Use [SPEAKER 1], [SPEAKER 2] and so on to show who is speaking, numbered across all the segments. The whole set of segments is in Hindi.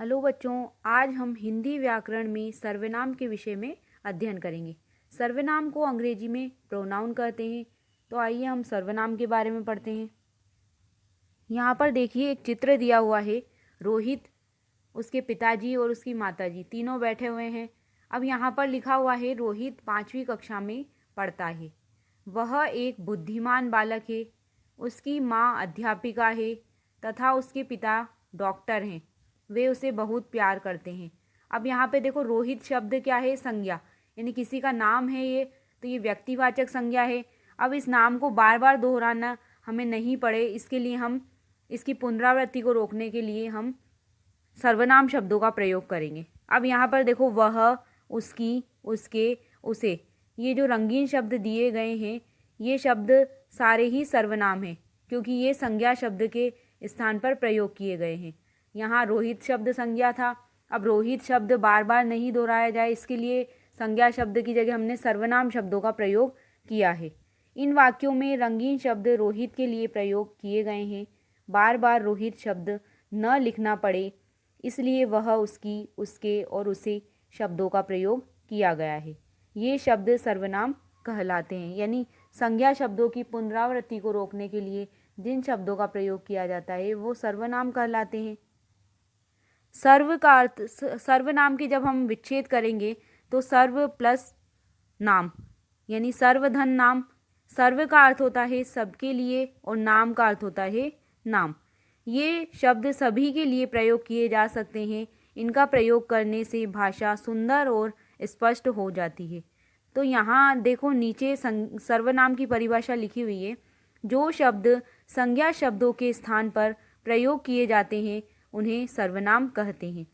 [SPEAKER 1] हेलो बच्चों, आज हम हिंदी व्याकरण में सर्वनाम के विषय में अध्ययन करेंगे। सर्वनाम को अंग्रेजी में प्रोनाउन कहते हैं। तो आइए हम सर्वनाम के बारे में पढ़ते हैं। यहाँ पर देखिए एक चित्र दिया हुआ है। रोहित, उसके पिताजी और उसकी माताजी तीनों बैठे हुए हैं। अब यहाँ पर लिखा हुआ है रोहित 5वीं कक्षा में पढ़ता है। वह एक बुद्धिमान बालक है। उसकी माँ अध्यापिका है तथा उसके पिता डॉक्टर हैं। वे उसे बहुत प्यार करते हैं। अब यहाँ पे देखो, रोहित शब्द क्या है? संज्ञा, यानी किसी का नाम है ये, तो ये व्यक्तिवाचक संज्ञा है। अब इस नाम को बार बार दोहराना हमें नहीं पड़े, इसके लिए हम इसकी पुनरावृत्ति को रोकने के लिए हम सर्वनाम शब्दों का प्रयोग करेंगे। अब यहाँ पर देखो, वह, उसकी, उसके, उसे, ये जो रंगीन शब्द दिए गए हैं, ये शब्द सारे ही सर्वनाम हैं क्योंकि ये संज्ञा शब्द के स्थान पर प्रयोग किए गए हैं। यहाँ रोहित शब्द संज्ञा था। अब रोहित शब्द बार बार नहीं दोहराया जाए, इसके लिए संज्ञा शब्द की जगह हमने सर्वनाम शब्दों का प्रयोग किया है। इन वाक्यों में रंगीन शब्द रोहित के लिए प्रयोग किए गए हैं। बार बार रोहित शब्द न लिखना पड़े, इसलिए वह, उसकी, उसके और उसे शब्दों का प्रयोग किया गया है। ये शब्द सर्वनाम कहलाते हैं, यानी संज्ञा शब्दों की पुनरावृत्ति को रोकने के लिए जिन शब्दों का प्रयोग किया जाता है वो सर्वनाम कहलाते हैं। सर्व का अर्थ, सर्वनाम के जब हम विच्छेद करेंगे तो सर्व प्लस नाम, यानी सर्वधन नाम। सर्व का अर्थ होता है सबके लिए और नाम का अर्थ होता है नाम। ये शब्द सभी के लिए प्रयोग किए जा सकते हैं। इनका प्रयोग करने से भाषा सुंदर और स्पष्ट हो जाती है। तो यहाँ देखो, नीचे सर्वनाम की परिभाषा लिखी हुई है। जो शब्द संज्ञा शब्दों के स्थान पर प्रयोग किए जाते हैं उन्हें सर्वनाम कहते हैं।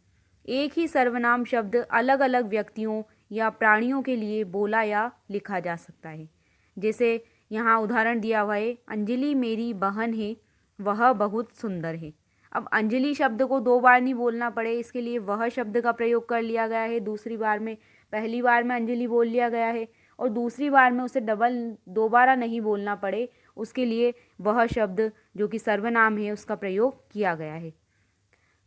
[SPEAKER 1] एक ही सर्वनाम शब्द अलग अलग व्यक्तियों या प्राणियों के लिए बोला या लिखा जा सकता है। जैसे यहाँ उदाहरण दिया हुआ है, अंजलि मेरी बहन है, वह बहुत सुंदर है। अब अंजलि शब्द को 2 बार नहीं बोलना पड़े, इसके लिए वह शब्द का प्रयोग कर लिया गया है। दूसरी बार में, पहली बार में अंजलि बोल लिया गया है और दूसरी बार में उसे दोबारा नहीं बोलना पड़े, उसके लिए वह शब्द जो कि सर्वनाम है उसका प्रयोग किया गया है।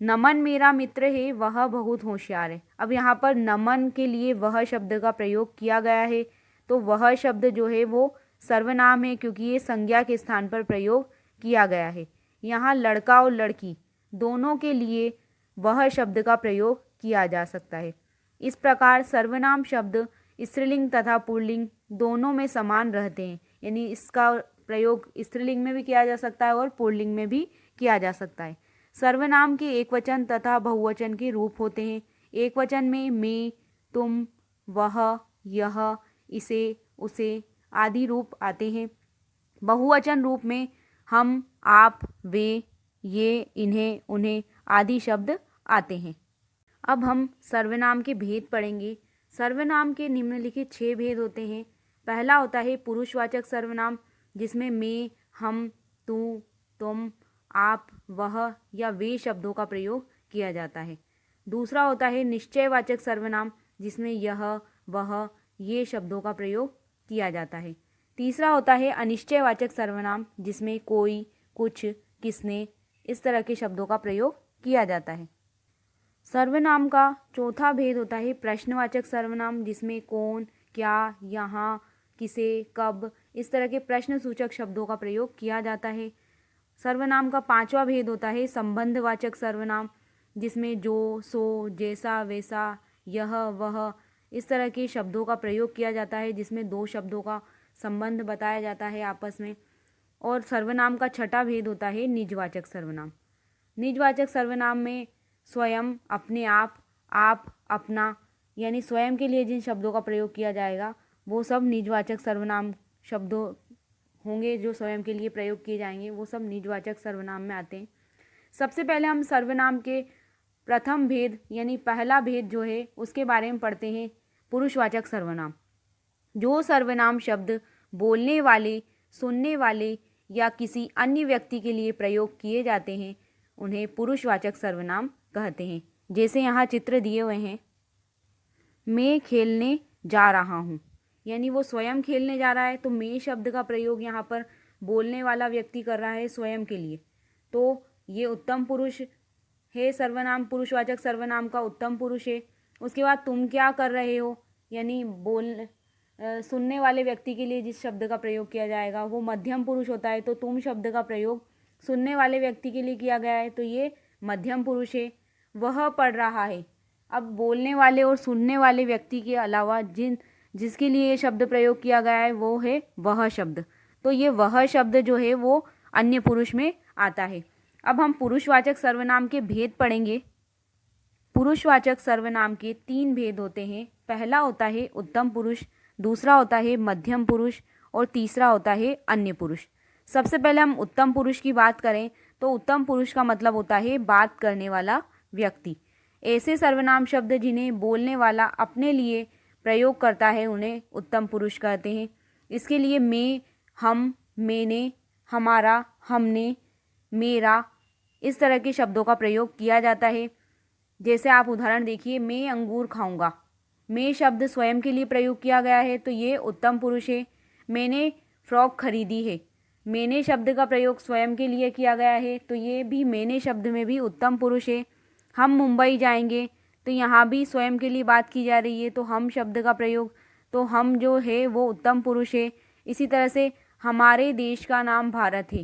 [SPEAKER 1] नमन मेरा मित्र है, वह बहुत होशियार है। अब यहाँ पर नमन के लिए वह शब्द का प्रयोग किया गया है, तो वह शब्द जो है वो सर्वनाम है क्योंकि ये संज्ञा के स्थान पर प्रयोग किया गया है। यहाँ लड़का और लड़की दोनों के लिए वह शब्द का प्रयोग किया जा सकता है। इस प्रकार सर्वनाम शब्द स्त्रीलिंग तथा पुल्लिंग दोनों में समान रहते हैं, यानी इसका प्रयोग स्त्रीलिंग में भी किया जा सकता है और पुल्लिंग में भी किया जा सकता है। सर्वनाम के एकवचन तथा बहुवचन के रूप होते हैं। एकवचन में मैं, तुम, वह, यह, इसे, उसे आदि रूप आते हैं। बहुवचन रूप में हम, आप, वे, ये, इन्हें, उन्हें आदि शब्द आते हैं। अब हम सर्वनाम के भेद पढ़ेंगे। सर्वनाम के निम्नलिखित 6 भेद होते हैं। पहला होता है पुरुषवाचक सर्वनाम, जिसमें मैं, हम, तू, तुम, आप, वह या वे शब्दों का प्रयोग किया जाता है। दूसरा होता है निश्चयवाचक सर्वनाम, जिसमें यह, वह, ये शब्दों का प्रयोग किया जाता है। तीसरा होता है अनिश्चयवाचक सर्वनाम, जिसमें कोई, कुछ, किसने इस तरह के शब्दों का प्रयोग किया जाता है। सर्वनाम का चौथा भेद होता है प्रश्नवाचक सर्वनाम, जिसमें कौन, क्या, यहाँ, किसे, कब इस तरह के प्रश्न सूचक शब्दों का प्रयोग किया जाता है। सर्वनाम का 5वां भेद होता है संबंधवाचक सर्वनाम, जिसमें जो, सो, जैसा, वैसा, यह, वह इस तरह के शब्दों का प्रयोग किया जाता है, जिसमें 2 शब्दों का संबंध बताया जाता है आपस में। और सर्वनाम का 6वां भेद होता है निजवाचक सर्वनाम। निजवाचक सर्वनाम में स्वयं, अपने आप, अपना, यानी स्वयं के लिए जिन शब्दों का प्रयोग किया जाएगा वो सब निजवाचक सर्वनाम शब्दों होंगे। जो स्वयं के लिए प्रयोग किए जाएंगे वो सब निजवाचक सर्वनाम में आते हैं। सबसे पहले हम सर्वनाम के प्रथम भेद यानी पहला भेद जो है उसके बारे में पढ़ते हैं, पुरुषवाचक सर्वनाम। जो सर्वनाम शब्द बोलने वाले, सुनने वाले या किसी अन्य व्यक्ति के लिए प्रयोग किए जाते हैं उन्हें पुरुषवाचक सर्वनाम कहते हैं। जैसे यहाँ चित्र दिए हुए हैं, मैं खेलने जा रहा हूँ, यानी वो स्वयं खेलने जा रहा है, तो मैं शब्द का प्रयोग यहाँ पर बोलने वाला व्यक्ति कर रहा है स्वयं के लिए, तो ये उत्तम पुरुष हे सर्वनाम पुरुषवाचक सर्वनाम का उत्तम पुरुष है। उसके बाद तुम क्या कर रहे हो, यानी सुनने वाले व्यक्ति के लिए जिस शब्द का प्रयोग किया जाएगा वो मध्यम पुरुष होता है, तो तुम शब्द का प्रयोग सुनने वाले व्यक्ति के लिए किया गया है, तो ये मध्यम पुरुष है। वह पढ़ रहा है। अब बोलने वाले और सुनने वाले व्यक्ति के अलावा जिसके लिए ये शब्द प्रयोग किया गया है वो है वह शब्द, तो ये वह शब्द जो है वो अन्य पुरुष में आता है। अब हम पुरुषवाचक सर्वनाम के भेद पढ़ेंगे। पुरुषवाचक सर्वनाम के 3 भेद होते हैं। पहला होता है उत्तम पुरुष, दूसरा होता है मध्यम पुरुष और तीसरा होता है अन्य पुरुष। सबसे पहले हम उत्तम पुरुष की बात करें तो उत्तम पुरुष का मतलब होता है बात करने वाला व्यक्ति। ऐसे सर्वनाम शब्द जिन्हें बोलने वाला अपने लिए प्रयोग करता है उन्हें उत्तम पुरुष कहते हैं। इसके लिए मैं, हम, मैंने, हमारा, हमने, मेरा, इस तरह के शब्दों का प्रयोग किया जाता है। जैसे आप उदाहरण देखिए, मैं अंगूर खाऊंगा। मैं शब्द स्वयं के लिए प्रयोग किया गया है तो ये उत्तम पुरुष है। मैंने फ्रॉक खरीदी है। मैंने शब्द का प्रयोग स्वयं के लिए किया गया है तो ये भी मैंने शब्द में भी उत्तम पुरुष है। हम मुंबई जाएंगे तो यहाँ भी स्वयं के लिए बात की जा रही है तो हम शब्द का प्रयोग, तो हम जो है वो उत्तम पुरुष है। इसी तरह से हमारे देश का नाम भारत है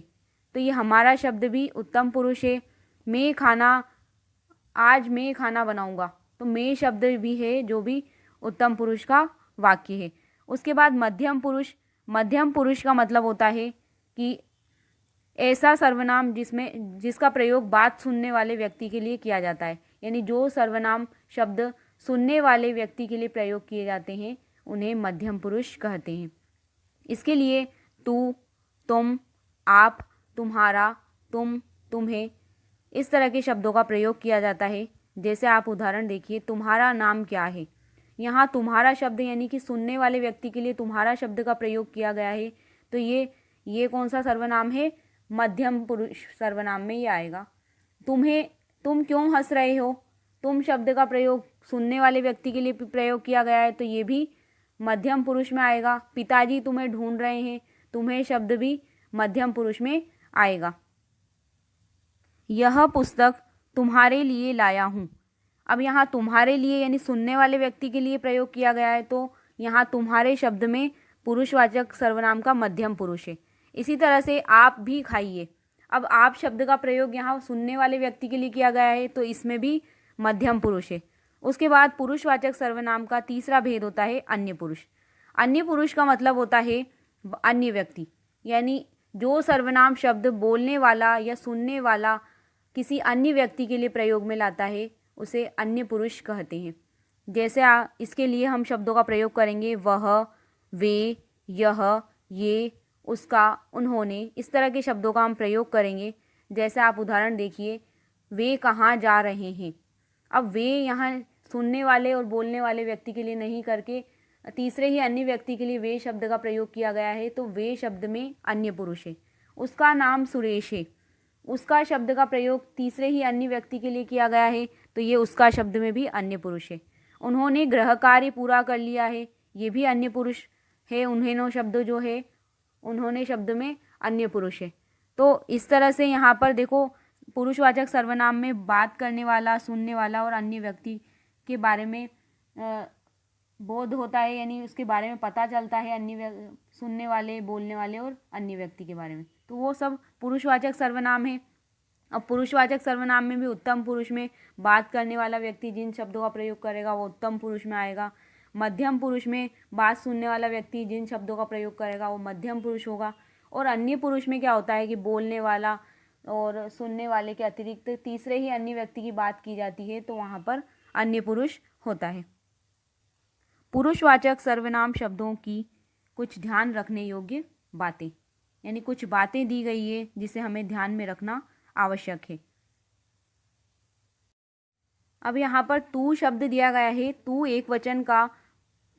[SPEAKER 1] तो ये हमारा शब्द भी उत्तम पुरुष है। आज मैं खाना बनाऊंगा तो मैं शब्द भी है जो भी उत्तम पुरुष का वाक्य है। उसके बाद मध्यम पुरुष। मध्यम पुरुष का मतलब होता है कि ऐसा सर्वनाम जिसका प्रयोग बात सुनने वाले व्यक्ति के लिए किया जाता है, यानी जो सर्वनाम शब्द सुनने वाले व्यक्ति के लिए प्रयोग किए जाते हैं उन्हें मध्यम पुरुष कहते हैं। इसके लिए तू, तुम, आप, तुम्हारा, तुम, तुम्हें, इस तरह के शब्दों का प्रयोग किया जाता है। जैसे आप उदाहरण देखिए, तुम्हारा नाम क्या है। यहाँ तुम्हारा शब्द यानी कि सुनने वाले व्यक्ति के लिए तुम्हारा शब्द का प्रयोग किया गया है तो ये कौन सा सर्वनाम है, मध्यम पुरुष सर्वनाम में ये आएगा। तुम क्यों हंस रहे हो, तुम शब्द का प्रयोग सुनने वाले व्यक्ति के लिए प्रयोग किया गया है तो ये भी मध्यम पुरुष में आएगा। पिताजी तुम्हें ढूंढ रहे हैं, तुम्हें शब्द भी मध्यम पुरुष में आएगा। यह पुस्तक तुम्हारे लिए लाया हूँ। अब यहाँ तुम्हारे लिए यानी सुनने वाले व्यक्ति के लिए प्रयोग किया गया है तो यहाँ तुम्हारे शब्द में पुरुषवाचक सर्वनाम का मध्यम पुरुष है। इसी तरह से आप भी खाइए। अब आप शब्द का प्रयोग यहाँ सुनने वाले व्यक्ति के लिए किया गया है तो इसमें भी मध्यम पुरुष है। उसके बाद पुरुषवाचक सर्वनाम का तीसरा भेद होता है अन्य पुरुष। अन्य पुरुष का मतलब होता है अन्य व्यक्ति, यानी जो सर्वनाम शब्द बोलने वाला या सुनने वाला किसी अन्य व्यक्ति के लिए प्रयोग में लाता है उसे अन्य पुरुष कहते हैं। जैसे इसके लिए हम शब्दों का प्रयोग करेंगे वह, वे, यह, ये, उसका, उन्होंने, इस तरह के शब्दों का हम प्रयोग करेंगे। जैसे आप उदाहरण देखिए, वे कहाँ जा रहे हैं। अब वे यहाँ सुनने वाले और बोलने वाले व्यक्ति के लिए नहीं करके तीसरे ही अन्य व्यक्ति के लिए वे शब्द का प्रयोग किया गया है तो वे शब्द में अन्य पुरुष है। उसका नाम सुरेश है। उसका शब्द का प्रयोग तीसरे ही अन्य व्यक्ति के लिए किया गया है तो ये उसका शब्द में भी अन्य पुरुष है। उन्होंने गृह कार्य पूरा कर लिया है, ये भी अन्य पुरुष है। उन्हें शब्द जो है उन्होंने शब्द में अन्य पुरुष है। तो इस तरह से यहाँ पर देखो पुरुषवाचक सर्वनाम में बात करने वाला, सुनने वाला और अन्य व्यक्ति के बारे में बोध होता है, यानी उसके बारे में पता चलता है सुनने वाले, बोलने वाले और अन्य व्यक्ति के बारे में। तो वो सब पुरुषवाचक सर्वनाम है। अब पुरुषवाचक सर्वनाम में भी उत्तम पुरुष में बात करने वाला व्यक्ति जिन शब्दों का प्रयोग करेगा वो उत्तम पुरुष में आएगा। मध्यम पुरुष में बात सुनने वाला व्यक्ति जिन शब्दों का प्रयोग करेगा वो मध्यम पुरुष होगा। और अन्य पुरुष में क्या होता है कि बोलने वाला और सुनने वाले के अतिरिक्त तीसरे ही अन्य व्यक्ति की बात की जाती है तो वहाँ पर अन्य पुरुष होता है। पुरुषवाचक सर्वनाम शब्दों की कुछ ध्यान रखने योग्य बातें, यानी कुछ बातें दी गई है जिसे हमें ध्यान में रखना आवश्यक है। अब यहाँ पर तू शब्द दिया गया है। तू एक वचन का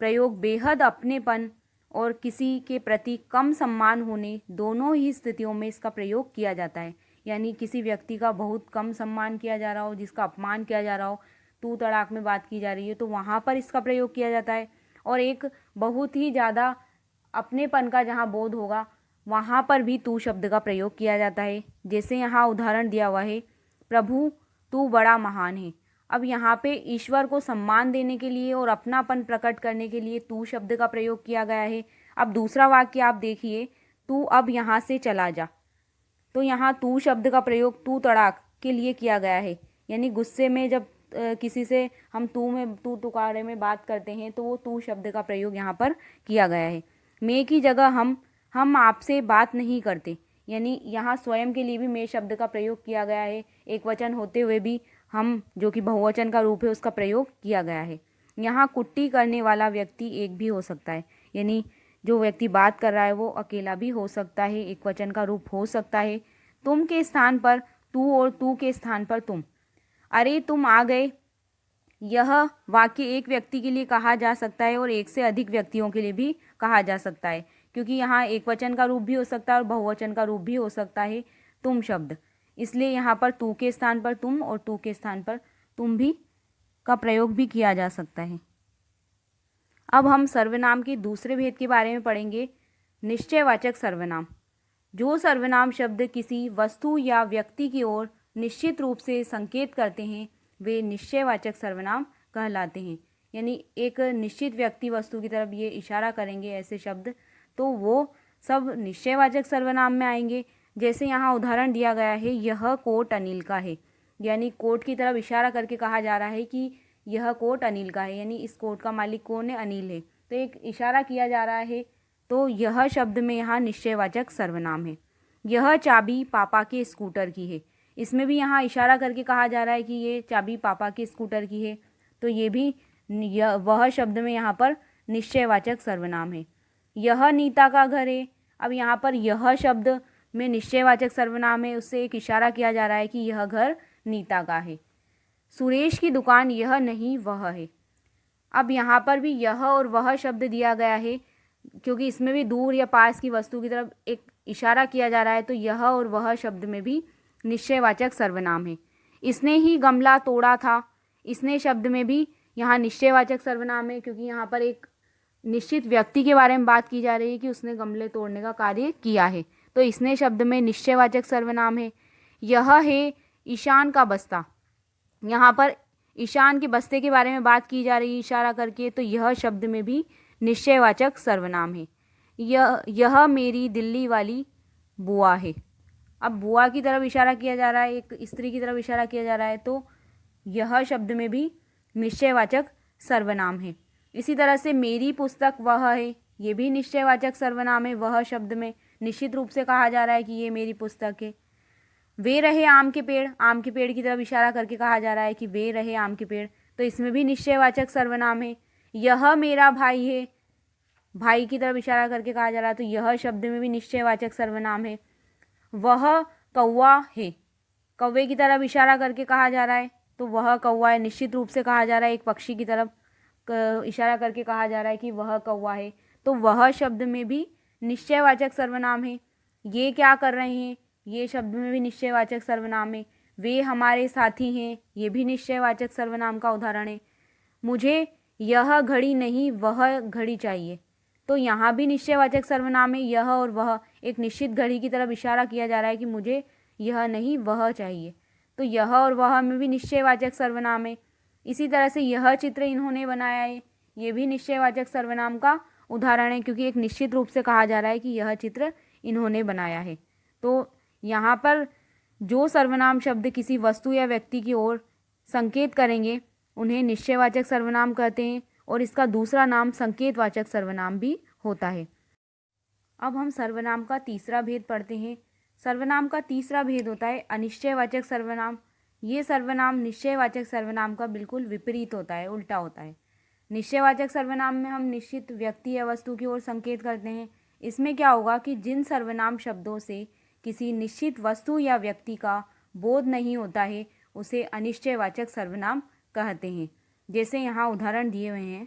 [SPEAKER 1] प्रयोग बेहद अपनेपन और किसी के प्रति कम सम्मान होने दोनों ही स्थितियों में इसका प्रयोग किया जाता है। यानी किसी व्यक्ति का बहुत कम सम्मान किया जा रहा हो, जिसका अपमान किया जा रहा हो, तू तड़ाक में बात की जा रही है तो वहाँ पर इसका प्रयोग किया जाता है। और एक बहुत ही ज़्यादा अपनेपन का जहाँ बोध होगा वहाँ पर भी तू शब्द का प्रयोग किया जाता है। जैसे यहाँ उदाहरण दिया हुआ है, प्रभु तू बड़ा महान है। अब यहाँ पे ईश्वर को सम्मान देने के लिए और अपनापन प्रकट करने के लिए तू शब्द का प्रयोग किया गया है। अब दूसरा वाक्य आप देखिए, तू अब यहाँ से चला जा। तो यहाँ तू शब्द का प्रयोग तू तड़ाक के लिए किया गया है, यानी गुस्से में जब किसी से हम तू तुकारे में बात करते हैं तो वो तू शब्द का प्रयोग यहाँ पर किया गया है। मैं की जगह हम आपसे बात नहीं करते, यानी यहाँ स्वयं के लिए भी मैं शब्द का प्रयोग किया गया है। एक वचन होते हुए भी हम, जो कि बहुवचन का रूप है, उसका प्रयोग किया गया है। यहाँ कुट्टी करने वाला व्यक्ति एक भी हो सकता है, यानी जो व्यक्ति बात कर रहा है वो अकेला भी हो सकता है, एक वचन का रूप हो सकता है। तुम के स्थान पर तू और तू के स्थान पर तुम। अरे तुम आ गए, यह वाक्य एक व्यक्ति के लिए कहा जा सकता है और एक से अधिक व्यक्तियों के लिए भी कहा जा सकता है, क्योंकि यहाँ एक वचन का रूप भी हो सकता है और बहुवचन का रूप भी हो सकता है तुम शब्द। इसलिए यहाँ पर तू के स्थान पर तुम और तू के स्थान पर तुम भी का प्रयोग भी किया जा सकता है। अब हम सर्वनाम के दूसरे भेद के बारे में पढ़ेंगे, निश्चयवाचक सर्वनाम। जो सर्वनाम शब्द किसी वस्तु या व्यक्ति की ओर निश्चित रूप से संकेत करते हैं वे निश्चयवाचक सर्वनाम कहलाते हैं। यानी एक निश्चित व्यक्ति वस्तु की तरफ ये इशारा करेंगे ऐसे शब्द, तो वो सब निश्चयवाचक सर्वनाम में आएंगे। जैसे यहाँ उदाहरण दिया गया है, यह कोट अनिल का है, यानी कोट की तरफ इशारा करके कहा जा रहा है कि यह कोट अनिल का है, यानी इस कोट का मालिक कौन है, अनिल है। तो एक इशारा किया जा रहा है, तो यह शब्द में यहाँ निश्चयवाचक सर्वनाम है। यह चाबी पापा के स्कूटर की है, इसमें भी यहाँ इशारा करके कहा जा रहा है कि ये चाबी पापा के स्कूटर की है, तो ये भी वह शब्द में यहाँ पर निश्चयवाचक सर्वनाम है। यह नीता का घर है, अब यहाँ पर यह शब्द में निश्चयवाचक सर्वनाम है, उससे एक इशारा किया जा रहा है कि यह घर नीता का है। सुरेश की दुकान यह नहीं वह है। अब यहाँ पर भी यह और वह शब्द दिया गया है, क्योंकि इसमें भी दूर या पास की वस्तु की तरफ एक इशारा किया जा रहा है, तो यह और वह शब्द में भी निश्चयवाचक सर्वनाम है। इसने ही गमला तोड़ा था, इसने शब्द में भी यहाँ निश्चयवाचक सर्वनाम है, क्योंकि यहाँ पर एक निश्चित व्यक्ति के बारे में बात की जा रही है कि उसने गमले तोड़ने का कार्य किया है, तो इसने शब्द में निश्चयवाचक सर्वनाम है। यह है ईशान का बस्ता, यहाँ पर ईशान के बस्ते के बारे में बात की जा रही है इशारा करके, तो यह शब्द में भी निश्चयवाचक सर्वनाम है। यह मेरी दिल्ली वाली बुआ है। अब बुआ की तरफ इशारा किया जा रहा है, एक स्त्री की तरफ इशारा किया जा रहा है, तो यह शब्द में भी निश्चयवाचक सर्वनाम है। इसी तरह से मेरी पुस्तक वह है, ये भी निश्चयवाचक सर्वनाम है। वह शब्द में निश्चित रूप से कहा जा रहा है कि ये मेरी पुस्तक है। वे रहे आम के पेड़, आम के पेड़ की तरफ इशारा करके कहा जा रहा है कि वे रहे आम के पेड़, तो इसमें भी निश्चयवाचक सर्वनाम है। यह मेरा भाई है, भाई की तरफ इशारा करके कहा जा रहा है, तो यह शब्द में भी निश्चयवाचक सर्वनाम है। वह कौवा है, कौवे की तरफ इशारा करके कहा जा रहा है, तो वह कौवा है, निश्चित रूप से कहा जा रहा है, एक पक्षी की तरफ इशारा करके कहा जा रहा है कि वह कौवा है, तो वह शब्द में भी निश्चयवाचक सर्वनाम है। ये क्या कर रहे हैं, ये शब्द में भी निश्चयवाचक सर्वनाम है। वे हमारे साथी हैं, ये भी निश्चयवाचक सर्वनाम का उदाहरण है। मुझे यह घड़ी नहीं वह घड़ी चाहिए, तो यहाँ भी निश्चयवाचक सर्वनाम है। यह और वह, एक निश्चित घड़ी की तरफ इशारा किया जा रहा है कि मुझे यह नहीं वह चाहिए, तो यह और वह में भी निश्चयवाचक सर्वनाम है। इसी तरह से यह चित्र इन्होंने बनाया है, ये भी निश्चयवाचक सर्वनाम का उदाहरण है, क्योंकि एक निश्चित रूप से कहा जा रहा है कि यह चित्र इन्होंने बनाया है। तो यहाँ पर जो सर्वनाम शब्द किसी वस्तु या व्यक्ति की ओर संकेत करेंगे उन्हें निश्चयवाचक सर्वनाम कहते हैं, और इसका दूसरा नाम संकेतवाचक सर्वनाम भी होता है। अब हम सर्वनाम का तीसरा भेद पढ़ते हैं। सर्वनाम का तीसरा भेद होता है अनिश्चयवाचक सर्वनाम। ये सर्वनाम निश्चयवाचक सर्वनाम का बिल्कुल विपरीत होता है, उल्टा होता है। निश्चयवाचक सर्वनाम में हम निश्चित व्यक्ति या वस्तु की ओर संकेत करते हैं। इसमें क्या होगा कि जिन सर्वनाम शब्दों से किसी निश्चित वस्तु या व्यक्ति का बोध नहीं होता है उसे अनिश्चयवाचक सर्वनाम कहते हैं। जैसे यहाँ उदाहरण दिए हुए हैं,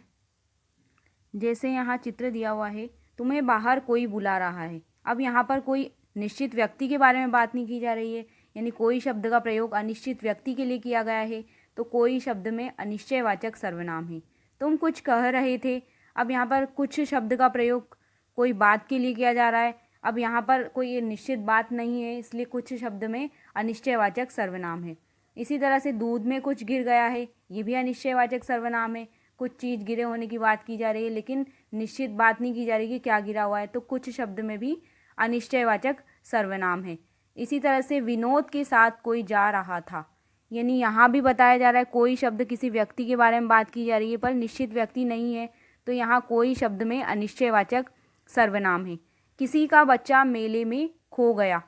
[SPEAKER 1] जैसे यहाँ चित्र दिया हुआ है, तुम्हें बाहर कोई बुला रहा है। अब यहाँ पर कोई निश्चित व्यक्ति के बारे में बात नहीं की जा रही है, यानी कोई शब्द का प्रयोग अनिश्चित व्यक्ति के लिए किया गया है, तो कोई शब्द में अनिश्चयवाचक सर्वनाम है। तुम कुछ कह रहे थे, अब यहाँ पर कुछ शब्द का प्रयोग कोई बात के लिए किया जा रहा है। अब यहाँ पर कोई निश्चित बात नहीं है, इसलिए कुछ शब्द में अनिश्चयवाचक सर्वनाम है। इसी तरह से दूध में कुछ गिर गया है, ये भी अनिश्चयवाचक सर्वनाम है। कुछ चीज़ गिरे होने की बात की जा रही है लेकिन निश्चित बात नहीं की जा रही कि क्या गिरा हुआ है, तो कुछ शब्द में भी अनिश्चयवाचक सर्वनाम है। इसी तरह से विनोद के साथ कोई जा रहा था, यानी यहाँ भी बताया जा रहा है कोई शब्द किसी व्यक्ति के बारे में बात की जा रही है पर निश्चित व्यक्ति नहीं है, तो यहाँ कोई शब्द में अनिश्चयवाचक सर्वनाम है। किसी का बच्चा मेले में खो गया,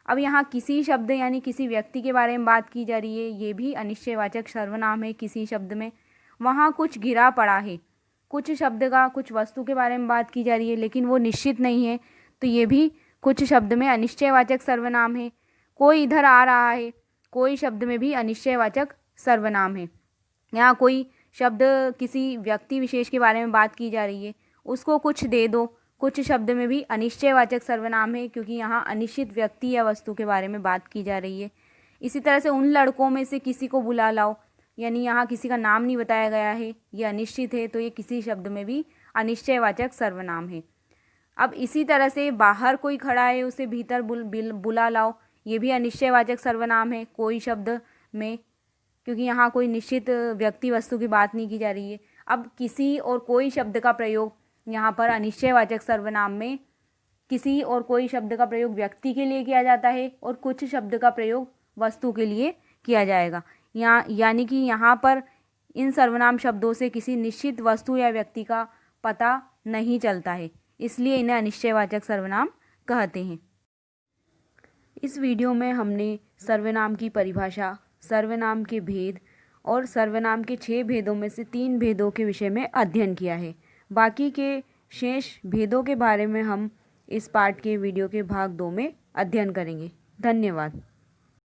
[SPEAKER 1] अब यहाँ किसी शब्द यानी किसी व्यक्ति के बारे में बात की जा रही है, ये भी अनिश्चयवाचक सर्वनाम है किसी शब्द में। वहाँ कुछ गिरा पड़ा है, कुछ शब्द का कुछ वस्तु के बारे में बात की जा रही है लेकिन वो निश्चित नहीं है, तो ये भी कुछ शब्द में अनिश्चयवाचक सर्वनाम है। कोई इधर आ रहा है, कोई शब्द में भी अनिश्चयवाचक सर्वनाम है। यहाँ कोई शब्द किसी व्यक्ति विशेष के बारे में बात की जा रही है, उसको कुछ दे दो, कुछ शब्द में भी अनिश्चयवाचक सर्वनाम है क्योंकि यहाँ अनिश्चित व्यक्ति या वस्तु के बारे में बात की जा रही है। इसी तरह से उन लड़कों में से किसी को बुला लाओ, यानी यहाँ किसी का नाम नहीं बताया गया है, ये अनिश्चित है, तो ये किसी शब्द में भी अनिश्चयवाचक सर्वनाम है। अब इसी तरह से बाहर कोई खड़ा है, उसे भीतर बुला लाओ, ये भी अनिश्चयवाचक सर्वनाम है कोई शब्द में, क्योंकि यहाँ कोई निश्चित व्यक्ति वस्तु की बात नहीं की जा रही है। अब किसी और कोई शब्द का प्रयोग यहाँ पर अनिश्चयवाचक सर्वनाम में किसी और कोई शब्द का प्रयोग व्यक्ति के लिए किया जाता है और कुछ शब्द का प्रयोग वस्तु के लिए किया जाएगा। यानी कि यहाँ पर इन सर्वनाम शब्दों से किसी निश्चित वस्तु या व्यक्ति का पता नहीं चलता है, इसलिए इन्हें अनिश्चयवाचक सर्वनाम कहते हैं। इस वीडियो में हमने सर्वनाम की परिभाषा, सर्वनाम के भेद और सर्वनाम के 6 भेदों में से 3 भेदों के विषय में अध्ययन किया है। बाकी के शेष भेदों के बारे में हम इस पाठ के वीडियो के भाग 2 में अध्ययन करेंगे। धन्यवाद।